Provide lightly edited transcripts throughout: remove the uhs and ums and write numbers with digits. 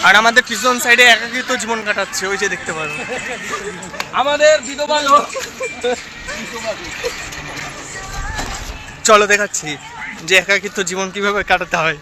আর আমাদের পিছন সাইডে একাকিত্ব জীবন কাটাচ্ছে, ওই যে দেখতে পারো আমাদের বিধবা লোক। চলো দেখাচ্ছি যে একাকিত্ব জীবন কিভাবে কাটাতে হয়।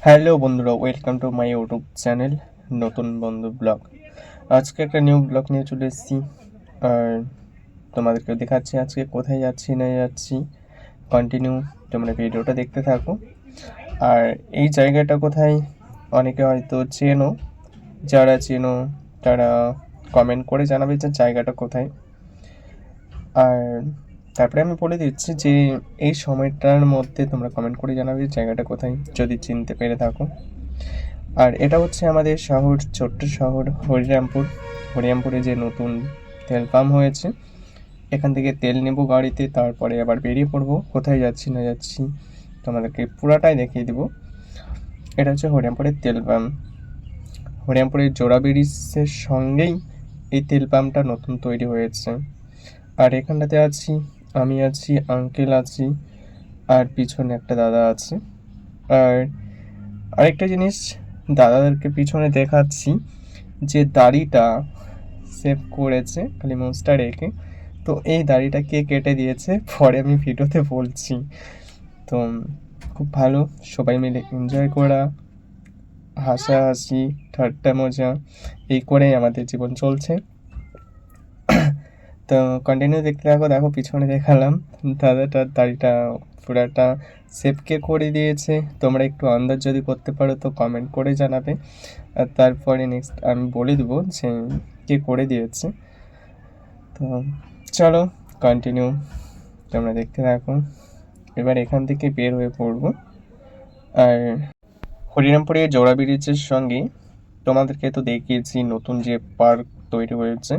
হ্যালো বন্ধুরা, welcome to my YouTube channel নতুন বন্ধু ব্লগ। আজকে একটা নিউ ব্লগ নিয়ে চলে এসেছি, আর তোমাদেরকে দেখাচ্ছি আজকে কোথায় যাচ্ছি না যাচ্ছি। কন্টিনিউ তোমরা ভিডিওটা দেখতে থাকো। আর এই জায়গাটা কোথায় অনেকে হয়তো চেনো, যারা চেনো তারা কমেন্ট করে জানাবে যে জায়গাটা কোথায়। আর তারপরে আমি বলে দিচ্ছি যে এই সময়টার মধ্যে তোমরা কমেন্ট করে জানাবে জায়গাটা কোথায়, যদি চিনতে পেরে থাকো। আর এটা হচ্ছে আমাদের শহর, ছোট্ট শহর হরিরামপুর। হরিরামপুরে যে নতুন তেল পাম্প হয়েছে, এখান থেকে তেল নেব গাড়িতে, তারপরে আবার বেরিয়ে পড়বো। কোথায় যাচ্ছি না যাচ্ছি তোমাদেরকে পুরাটাই দেখিয়ে দেবো। এটা হচ্ছে হরিরামপুরের তেল পাম্প। হরিরামপুরের জোড়া ব্রিজের সঙ্গেই এই তেল পাম্পটা নতুন তৈরি হয়েছে। আর এখানটাতে আছি আমি, আছি আঙ্কেল আছি, আর পিছনে একটা দাদা আছে। আর আরেকটা জিনিস দাদাদেরকে পিছনে দেখাচ্ছি, যে দাড়িটা সেভ করেছে খালি মোজটা রেখে। তো এই দাড়িটা কে কেটে দিয়েছে পরে আমি ভিডিওতে বলছি। তো খুব ভালো, সবাই মিলে এনজয় করা, হাসাহাসি ঠাট্টা মজা এই করেই আমাদের জীবন চলছে। তো কন্টিনিউ দেখতে থাকো। দেখো পিছনে দেখালাম দাদাটার দাড়িটা পুরাটা সেভকে করে দিয়েছে। তোমরা একটু আন্দাজ যদি করতে পারো তো কমেন্ট করে জানাবে, আর তারপরে নেক্সট আমি বলে দেবো যে কে করে দিয়েছে। তো চলো কন্টিনিউ তোমরা দেখতে থাকো। এবার এখান থেকে বের হয়ে পড়বো। আর হরিরামপুরের জোড়া ব্রিজের সঙ্গে তোমাদেরকে তো দেখিয়েছি নতুন যে পার্ক তৈরি হয়েছে।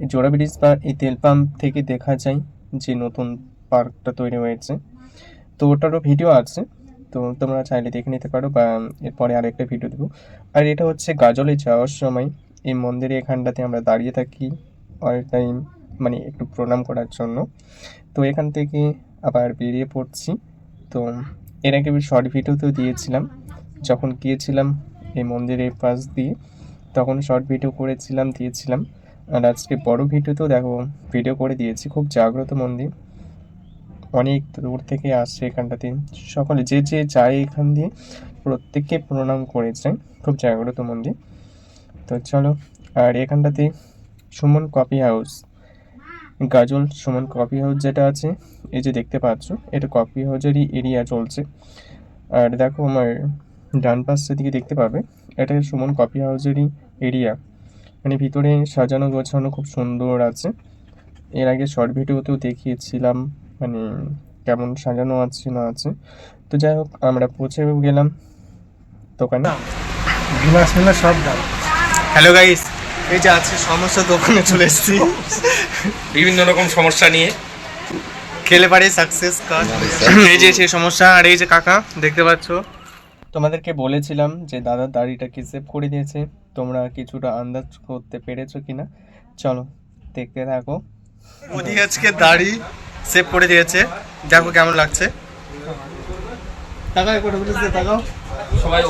এই জোড়া ব্রিজ বা এই তেল পাম্প থেকে দেখা যায় যে নতুন পার্কটা তৈরি হয়েছে। তো ওটারও ভিডিও আছে, তো তোমরা চাইলে দেখে নিতে পারো, বা এরপরে আরেকটা ভিডিও দেবো। আর এটা হচ্ছে গাজলে যাওয়ার সময় এই মন্দিরে এখানটাতে আমরা দাঁড়িয়ে থাকি অল টাইম, মানে একটু প্রণাম করার জন্য। তো এখান থেকে আবার বেরিয়ে পড়ছি। তো এর আগে শর্ট ভিডিওতেও দিয়েছিলাম, যখন গিয়েছিলাম এই মন্দিরের পাশ দিয়ে, তখন শর্ট ভিডিও করেছিলাম, দিয়েছিলাম। আর আজকে বড় ভিডিওতেও দেখো ভিডিও করে দিয়েছি। খুব জাগ্রত মন্দির, অনেক দূর থেকে আসছে এখানটাতে সকলে, যে যে যায় এখান দিয়ে প্রত্যেককে প্রণাম করেছে। খুব জাগ্রত মন্দির। তো চলো। আর এখানটাতে সুমন কফি হাউস, গাজল সুমন কফি হাউস যেটা আছে, এই যে দেখতে পাচ্ছ, এটা কফি হাউসেরই এরিয়া চলছে। আর দেখো আমার ডান পাশের দিকে দেখতে পাবে, এটা সুমন কফি হাউসেরই এরিয়া। মানে ভিতরে সাজানো গোছানো খুব সুন্দর আছে। এর আগে শর্ট ভিডিওতেও দেখিয়েছিলাম মানে কেমন সাজানো আছে না আছে। তো যাই হোক, আমরা পৌঁছে গেলাম দোকানে। সব দাম। হ্যালো গাইস, এই যে আছে সমস্যা, দোকানে চলে এসেছি বিভিন্ন রকম সমস্যা নিয়ে খেলে পারে সাকসেস কাজ। এই যে সেই সমস্যা। আর এই যে কাকা দেখতে পাচ্ছ, তোমাদেরকে বলেছিলাম যে দাদার দাড়িটাকে সেভ করে দিয়েছে। তোমরা কিছুটা আন্দাজ করতে পেরেছো কিনা, চলো দেখতে থাকো। মোদি আজকে দাড়ি সেভ করে দিয়েছে, দেখো কেমন লাগছে। তাকাও একবার, বলেছে তাকাও সবাই।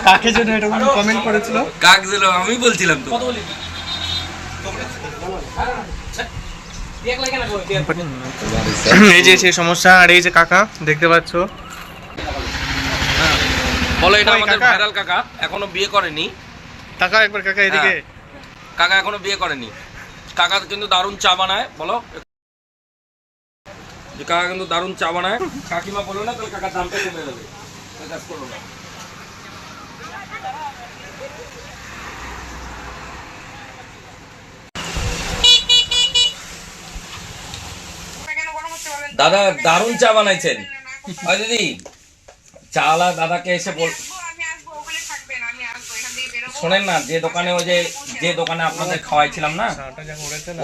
কাকে জন্য এটা কমেন্ট করেছিল, কাক দিল আমি বলছিলাম তো। এই যে সেই সমস্যা। আর এই যে কাকা দেখতে পাচ্ছ, বলো এটা আমাদের কাকা। ভাইরাল কাকা, এখনো বিয়ে করেনি। তাকাও একবার কাকা এদিকে। কাকা এখনো বিয়ে করেনি। কাকা কিন্তু দারুণ চা বানায়, বলো যে কাকা কিন্তু দারুণ চা বানায়। কাকিমা বলো না তাহলে কাকার দামটা কমে যাবে, কাজ করো না। দাদা দারুণ চা বানাইছেন। ওই দিদি চালা দাদাকে এসে বল, শোনেন না, যে দোকানে ওই যে দোকানে আপনাদের খাওয়াইছিলাম না,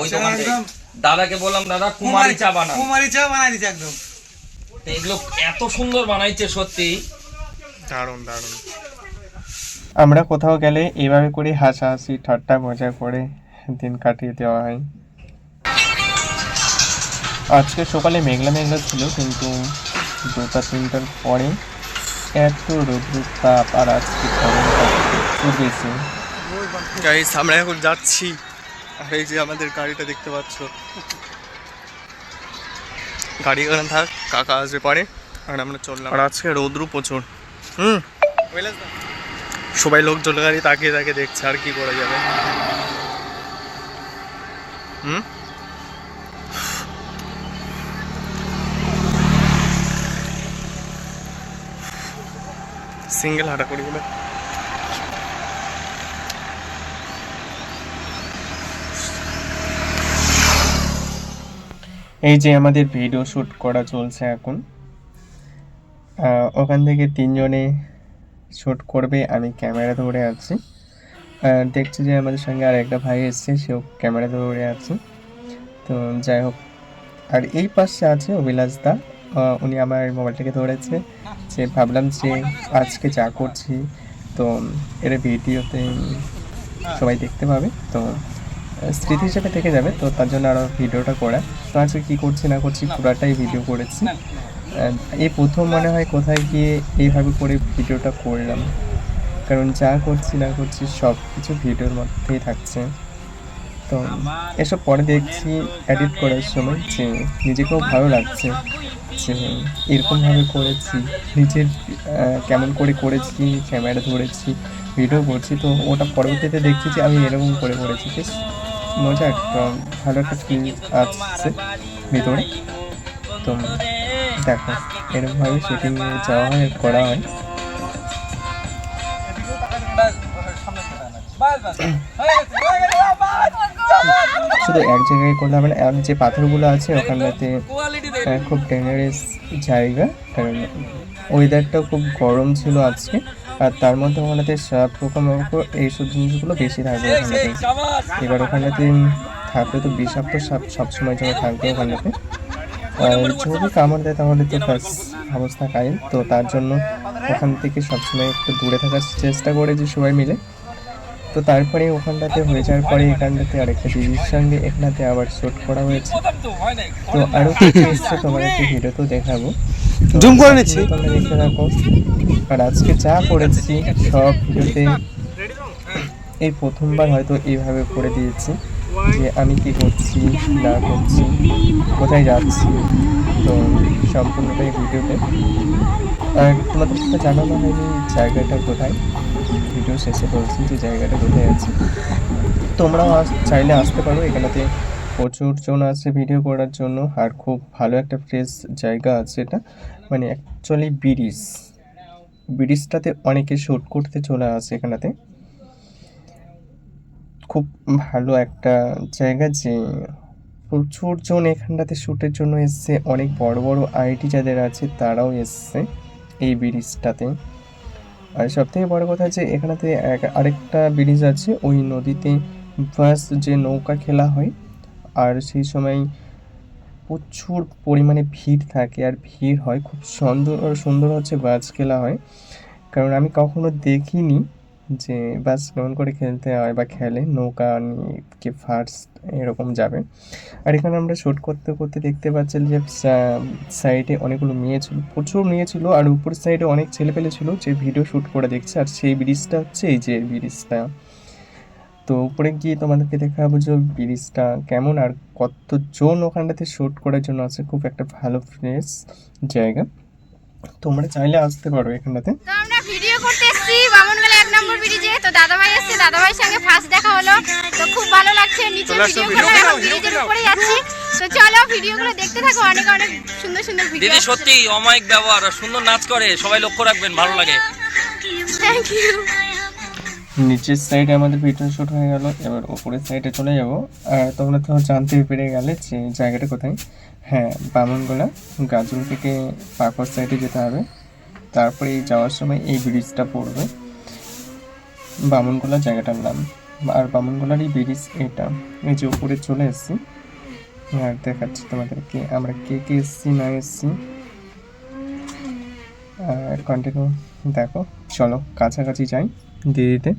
ওই দোকানে দাদাকে বললাম দাদা কুমারী চা বানান। কুমারী চা বানাই দিছে একদম। এগুলো এত সুন্দর বানাইছে সত্যি দারুণ দারুণ। আমরা কোথাও গেলে এইভাবে করে হাসাহাসি ঠাট্টা মজা করে দিন কাটিয়ে দেওয়া হয়। আজকে সকালে মেঘলা মেঘলা ছিল, কিন্তু 2-3টার পরে এত রৌদ্র তাপ, আর আজকে গরমটা একটু বেশি। গাইস আমরা এখন যাচ্ছি, আর এই যে আমাদের গাড়িটা দেখতে পাচ্ছ, গাড়ি এখানে থাক, কাকা আসবে পরে, আর আমরা চললাম। আর আজকে রৌদ্র প্রচুর। সবাই লোক জল গাড়ি তাকিয়ে তাকিয়ে দেখছে, আর কি করা যাবে। সিঙ্গেল হাঁটা করি বলে এই যে আমাদের ভিডিও শ্যুট করা চলছে এখন। ওখান থেকে 3 জনে শ্যুট করবে, আমি ক্যামেরা ধরে আছি। দেখছি যে আমাদের সঙ্গে আর একটা ভাই এসছে, সেও ক্যামেরা ধরে আছে। তো যাই হোক, আর এই পাশে আছে অভিলাষ দা, উনি আমার মোবাইলটাকে ধরেছে, যে ভাবলাম যে আজকে যা করছি তো এর ভিডিওতে সবাই দেখতে পাবে, তো স্মৃতি হিসেবে থেকে যাবে, তো তার জন্য আরও ভিডিওটা করা। তো আজকে কী করছি না করছি পুরাটাই ভিডিও করেছি। এই প্রথম মনে হয় কোথায় গিয়ে এইভাবে করে ভিডিওটা করলাম, কারণ যা করছি না করছি সব কিছু ভিডিওর মধ্যেই থাকছে। তো এসব পরে দেখছি এডিট করার সময় যে নিজেকেও ভালো লাগছে যে এরকমভাবে করেছি, নিজের কেমন করে করেছি, ক্যামেরা ধরেছি, ভিডিও করছি। তো ওটা পরবর্তীতে দেখছি যে আমি এরকম করে করেছি, বেশ মজা, একটা ভালো একটা ফিল আসছে ভিতরে। তো দেখো এরকমভাবে শুটিং যাওয়া হয়, করা হয়। শুধু এক জায়গায় করলে হবে না, যে পাথরগুলো আছে ওখানটাতে খুব ডেঞ্জারাস জায়গা, কারণ ওয়েদারটাও খুব গরম ছিল আজকে, আর তার মধ্যে ওখানটাতে সাপ পোকামাকড় এইসব জিনিসগুলো বেশি থাকবে ওখানটাতে। এবার ওখানটাতে থাকলে তো বিষাক্ত সাপ সবসময় জন্য থাকবে ওখানটাতে, আর যদি কামড় দেয় তাহলে তো ফার্স্ট অবস্থা কাহিল। তো তার জন্য ওখান থেকে সবসময় একটু দূরে থাকার চেষ্টা করেছি সবাই মিলে। তো তারপরে ওখানটাতে হয়ে যাওয়ার পরে এখানটাতে আরেকটা দিদির সঙ্গে এখানটাতে আবার শ্যুট করা হয়েছে। তো আরও কিছু এসছে, তোমাদেরকে ভিডিওতেও দেখাবো, জুম করে নিচ্ছি, তোমরা দেখতে থাকো। আর আজকে যা করেছি সব ভিডিওতে এই প্রথমবার হয়তো এইভাবে করে দিয়েছি, যে আমি কি করছি না করছি, কোথায় যাচ্ছি, তো সম্পূর্ণটাই ভিডিওতে। আর তোমাদের সাথে জানানো হয়নি জায়গাটা কোথায়, ভিডিও শেষে বলছি যে জায়গাটা কোথায় আছে। তোমরাও চাইলে আসতে পারো, এখানেতে প্রচুর জন আছে ভিডিও করার জন্য, আর খুব ভালো একটা ফ্রেশ জায়গা আছে এটা, মানে অ্যাকচুয়ালি ব্রিজটাতে অনেকে শ্যুট করতে চলে আসে এখানেতে। খুব ভালো একটা জায়গা, যে প্রচুর জন এখানটাতে শ্যুটের জন্য এসছে, অনেক বড় বড় আইটি যাদের আছে তারাও এসছে এই ব্রিজটাতে। আর সবথেকে বড় কথা যে এখানেতে আরেকটা ব্রিজ আছে, ওই নদীতে বাস যে নৌকা খেলা হয়, আর সেই সময় প্রচুর পরিমাণে ভিড় থাকে, আর ভিড় হয়, খুব সুন্দর হচ্ছে বাস খেলা হয়। কারণ আমি কখনো দেখিনি যে বাস কেমন করে খেলতে হয় বা খেলে, নৌকা নিয়ে কে ফার্স্ট এরকম যাবে। আর এখানে আমরা শ্যুট করতে করতে দেখতে পাচ্ছি যে সাইডে অনেকগুলো মেয়ে ছিল, প্রচুর মেয়ে ছিল, আর উপর সাইডে অনেক ছেলেপেলে ছিল যে ভিডিও শ্যুট করে দেখছে। আর সেই ব্রিজটা হচ্ছে এই যে ব্রিজটা, তো উপরে গিয়ে তোমাদেরকে দেখাবো যে ব্রিজটা কেমন, আর কতজন ওখানটাতে শ্যুট করার জন্য আছে। খুব একটা ভালো ফ্রেশ জায়গা, তোমরা চাইলে আসতে পারো এখানটাতে। তো আমরা ভিডিও করতে এসেছি বামনগোলা 1 নম্বর ব্রিজে। তো দাদাভাই এসেছে, দাদাভাইয়ের সঙ্গে ফার্স্ট দেখা হলো, তো খুব ভালো লাগছে। নিচে ভিডিও করা, এখন ব্রিজের উপরে যাচ্ছি। তো চলো ভিডিওগুলো দেখতে থাকো, অনেক অনেক সুন্দর সুন্দর ভিডিও। দিদি সত্যি অমায়িক ব্যবহার আর সুন্দর নাচ করে, সবাই লক্ষ্য রাখবেন, ভালো লাগে। Thank you. নিচের সাইডে আমাদের ভিডিও শ্যুট হয়ে গেল, এবার উপরের সাইডে চলে যাবো। আর তোমরা তো জানতে পেরে গেলে যে জায়গাটা কোথায়। হ্যাঁ, বামনগোলা গাজল থেকে পাকড় সাইডে যেতে হবে, তারপরে এই যাওয়ার সময় এই ব্রিজটা পড়বে, বামনগোলা জায়গাটার নাম। আর বামনগোলারই ব্রিজ এটা, এই যে উপরে চলে এসেছি। আর দেখাচ্ছি তোমাদেরকে আমরা কে কে এসেছি না এসেছি, কন্টিনিউ দেখো। চলো কাছাকাছি যাই দিদিতে।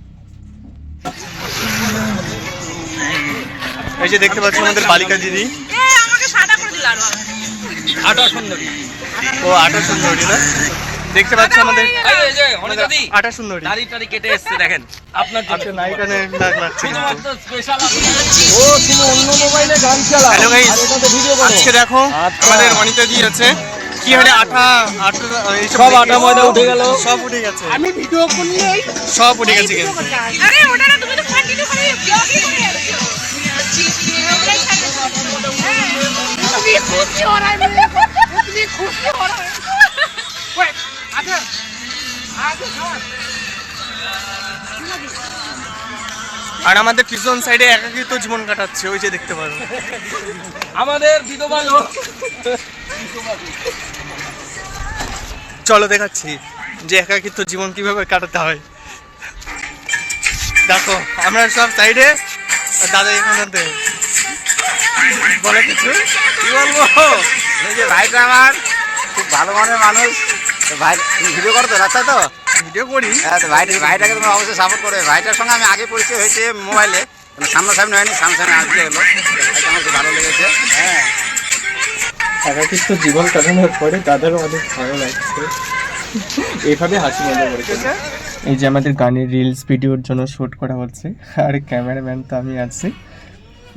এই যে দেখতে পাচ্ছ আমাদের বালিকা দিদি, আমাকে সাদা করে দিল। আর আটা সুন্দরী। ও আটা সুন্দরী না, দেখতে পাচ্ছ আমাদের এই যে অনিতাদি আটা সুন্দরী। দাড়ি টাড়ি কেটে এসছে দেখেন আপনার জন্য। আচ্ছা নায়িকা লাগছে। শুধুমাত্র স্পেশাল ও তুমি অন্য মোবাইলে গান চালাও হ্যালো গাইস, আর এটাতে ভিডিও করো। আজকে দেখো আচ্ছা। আমাদের অনিতাদি আছে কি হারে আটা এইসব সব আটা ময়দা উঠে গেল। সব উঠে গেছে, আমি ভিডিও করলেই সব উঠে গেছে কিন্তু। আরে ওটা না, তুমি তো কন্টিনিউ করে ব্লগই করে যাচ্ছো। তুমি খুশি हो रहा है, তুমি খুশি हो रहा है। ওই আচ্ছা আর আমাদের পিছন সাইডে একাকিত্ব জীবন কাটাচ্ছে, ওই যে দেখতে পারো আমাদের বিধবা লোক। চলো দেখাচ্ছি যে একাকিত্ব জীবন কিভাবে কাটাতে হয়। দেখো আমরা সব সাইডে, দাদা এখানে বলে কিছু কি বলবো, এই যে ভাইটা আমার খুব ভালো মনের মানুষ। তো ভাই তুমি ভিডিও করো তো রাস্তায়, তো ভিডিও করি। হ্যাঁ, তো ভাইটাকে তুমি অবশ্যই সাপোর্ট করবে। ভাইটার সঙ্গে আমি আগে পরিচয় হয়েছে মোবাইলে, মানে সামনাসামনি হয়নি, সামনাসামনি আসতে হলো। ভাইটা আমার খুব ভালো লেগেছে। হ্যাঁ, একাকিত্ব জীবন কাটানোর পরে দাদারও অনেক ভালো লাগছে, এইভাবে হাসি মজা করেছে। এই যে আমাদের গানের রিলস ভিডিওর জন্য শ্যুট করা হচ্ছে, আর ক্যামেরাম্যান তো আমি আছি।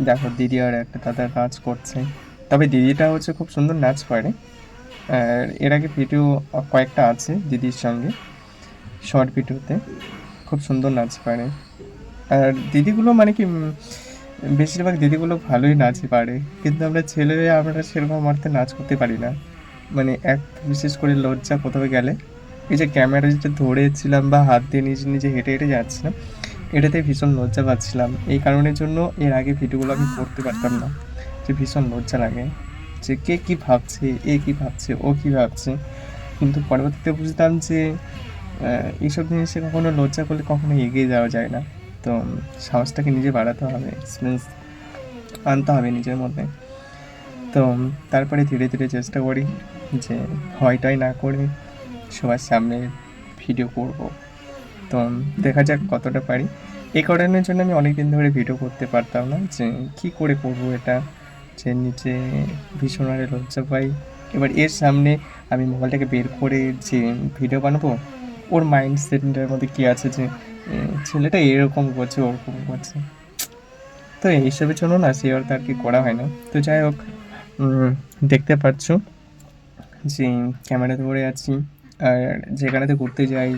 দেখো দিদি আর একটা দাদা নাচ করছে, তবে দিদিটা হচ্ছে খুব সুন্দর নাচ পারে। আর এর আগে ভিডিও কয়েকটা আছে দিদির সঙ্গে, শর্ট ভিডিওতে খুব সুন্দর নাচ পারে। আর দিদিগুলো মানে কি বেশিরভাগ দিদিগুলো ভালোই নাচ পারে, কিন্তু আমরা ছেলেরা আমরা সেরকম অর্থে নাচ করতে পারি না। মানে এক বিশেষ করে লজ্জা কোথাও গেলে, এই যে ক্যামেরা যেটা ধরেছিলাম বা হাত দিয়ে নিজে নিজে হেঁটে হেঁটে যাচ্ছিলাম, এটাতে ভীষণ লজ্জা পাচ্ছিলাম। এই কারণের জন্য এর আগে ভিডিওগুলো আমি করতে পারতাম না, যে ভীষণ লজ্জা লাগে যে কে কী ভাবছে, এ কী ভাবছে, ও কী ভাবছে। কিন্তু পরবর্তীতে বুঝতাম যে এইসব জিনিসে কখনো লজ্জা করলে কখনো এগিয়ে যাওয়া যায় না। তো সাহসটাকে নিজে বাড়াতে হবে, এক্সপিরিয়েন্স আনতে হবে নিজের মধ্যে। তো তারপরে ধীরে ধীরে চেষ্টা করি যে ভয়টাই না করে সবার সামনে ভিডিও করব। তো দেখা যাক কতটা পারি। এই কারণের জন্য আমি অনেক দিন ধরে ভিডিও করতে পারতাম না, যে কী করে করবো এটা, যে নিচে ভীষণ আরে লজ্জা পাই। এবার এর সামনে আমি মোবাইলটাকে বের করে যে ভিডিও বানাবো, ওর মাইন্ড সেটটার মধ্যে কী আছে যে ছেলেটা এরকম করছে ওরকম করছে, তো এইসবের জন্য না সে আর কি করা হয় না। তো যাই হোক, দেখতে পাচ্ছ যে ক্যামেরা ধরে আছি, আর যেখানেতে ঘুরতে যাই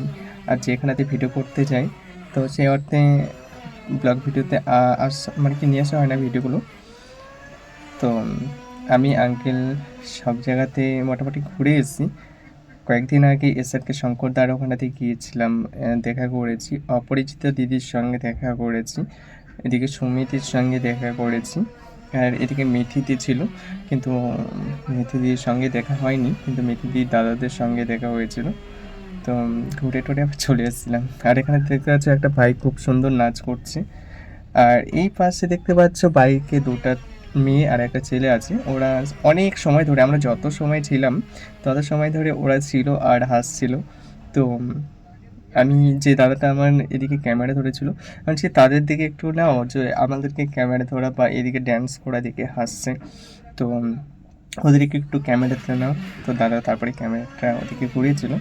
আর যেখানেতে ভিডিও করতে যাই, তো সেই অর্থে ব্লগ ভিডিওতে মানে কি নিয়ে আসা হয় না ভিডিওগুলো। তো আমি আঙ্কেল সব জায়গাতে মোটামুটি ঘুরে এসেছি। কয়েকদিন আগে এসআরকে শঙ্করদার ওখানেতে গিয়েছিলাম, দেখা করেছি, অপরিচিত দিদির সঙ্গে দেখা করেছি, এদিকে সুমিতির সঙ্গে দেখা করেছি, আর এদিকে মিথিদি ছিল, কিন্তু মিথিদির সঙ্গে দেখা হয়নি, কিন্তু মিথিদির দাদাদের সঙ্গে দেখা হয়েছিল। তো ঘুরে টুরে আবার চলে এসেছিলাম। আর এখানে দেখতে পাচ্ছ একটা ভাই খুব সুন্দর নাচ করছে, আর এই পাশে দেখতে পাচ্ছ বাইকে দুটা মেয়ে আর একটা ছেলে আছে। ওরা অনেক সময় ধরে, আমরা যত সময় ছিলাম তত সময় ধরে ওরা ছিল আর হাসছিল। তো আমি যে দাদাটা আমার এদিকে ক্যামেরা ধরেছিল, কারণ সে তাদের দিকে একটু না, যে আমাদেরকে ক্যামেরা ধরা বা এদিকে ড্যান্স করা দিকে হাসছে, তো ওদেরকে একটু ক্যামেরাতে নাও। তো দাদা তারপরে ক্যামেরাটা ওদিকে ঘুরিয়েছিল,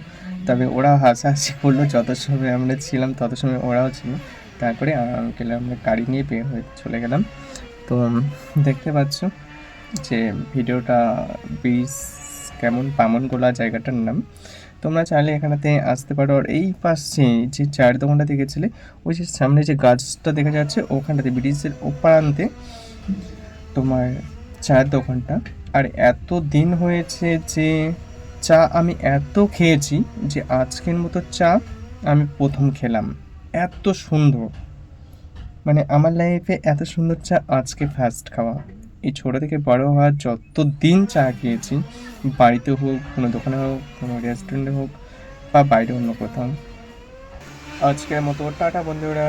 তবে ওরা হাসাহাসি করলো যত সময় আমরা ছিলাম তত সময় ওরাও ছিল। তারপরে আঙ্কেল আমরা গাড়ি নিয়ে বের হয়ে চলে গেলাম। তো দেখতে পাচ্ছ যে ভিডিওটা ব্রিজ কেমন, বামনগোলা জায়গাটার নাম। তোমরা চাইলে এখানেতে আসতে পারো। আর এই পাশে যে চায়ের দোকানটা দেখেছিলে, ওই যে সামনে যে গাছটা দেখা যাচ্ছে ওখানটাতে ব্রিজের ওপারান্তে তোমার চায়ের দোকানটা। আর এত দিন হয়েছে যে চা আমি এত খেয়েছি, যে আজকের মতো চা আমি প্রথম খেলাম। এত সুন্দর, মানে আমার লাইফে এত সুন্দর চা আজকে ফার্স্ট খাওয়া। এই ছোটো থেকে বড় হওয়ার যত দিন চা খেয়েছি, বাড়িতে হোক, কোনো দোকানে হোক, কোনো রেস্টুরেন্টে হোক, বা বাইরে অন্য কোথাও। আজকের মতো টাটা বন্ধুরা।